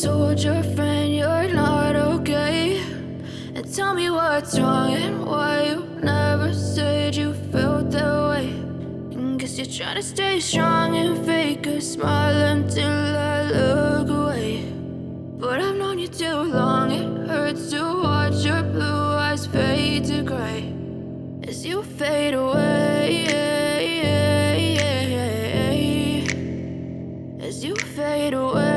told your friend you're not okay. And tell me what's wrong and why you never said you felt that way. And guess you're trying to stay strong and fake a smile until I look away. But I've known you too long, it hurts to watch your blue eyes fade to gray as you fade away, as you fade away.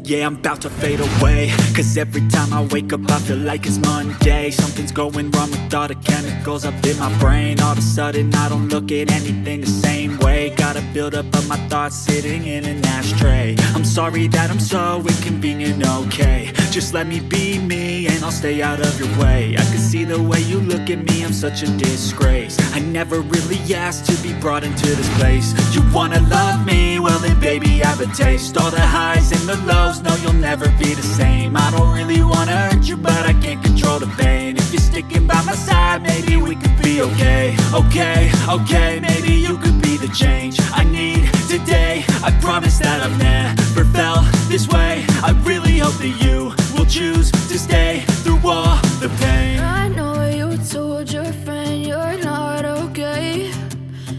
Yeah, I'm about to fade away, cause every time I wake up I feel like it's Monday. Something's going wrong with all the chemicals up in my brain. All of a sudden I don't look at anything the same way. Got a buildup of my thoughts sitting in an ashtray. I'm sorry that I'm so inconvenient, okay. Just let me be me and I'll stay out of your way. I can see the way you look at me, I'm such a disgrace. I never really asked to be brought into this place. You wanna love me? Well then baby I have a taste. All the highs and the lows, no you'll never be the same. I don't really wanna hurt you but I can't control the pain. If you're sticking by my side maybe we could be okay. Okay, maybe you could be the change I need today. I promise that I've never felt this way. I really hope that you will choose to stay through all the pain. I know you told your friend you're not okay.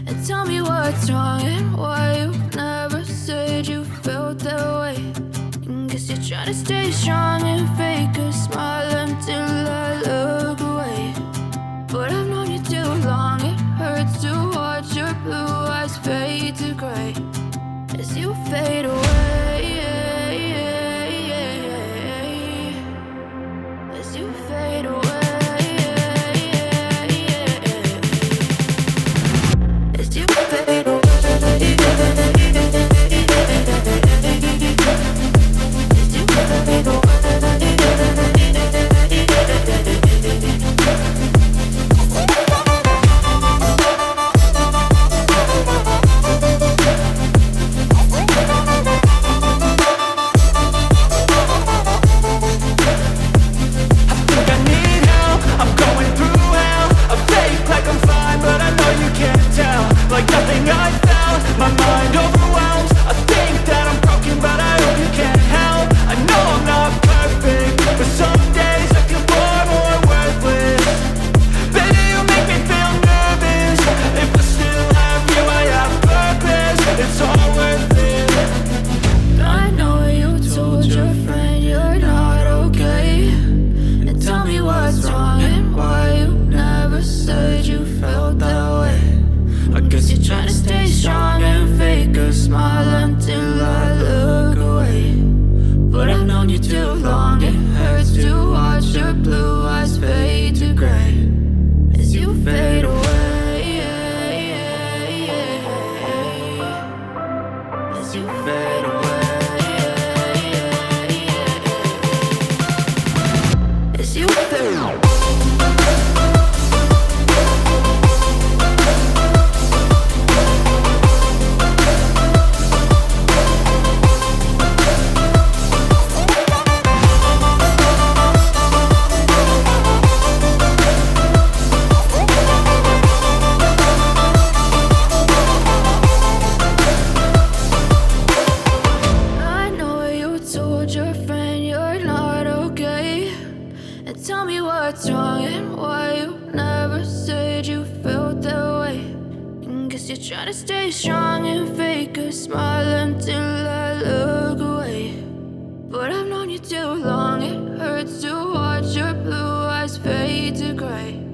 And tell me what's wrong and why you never said you felt that way. And guess you're trying to stay strong and fake a smile until I look away. But I've known you too long, it hurts to watch your blue eyes fade to gray as you fade away, as you fade away, as you fade away. Tell me what's wrong and why you never said you felt that way. And guess you're trying to stay strong and fake a smile until I look away. But I've known you too long, it hurts to watch your blue eyes fade to gray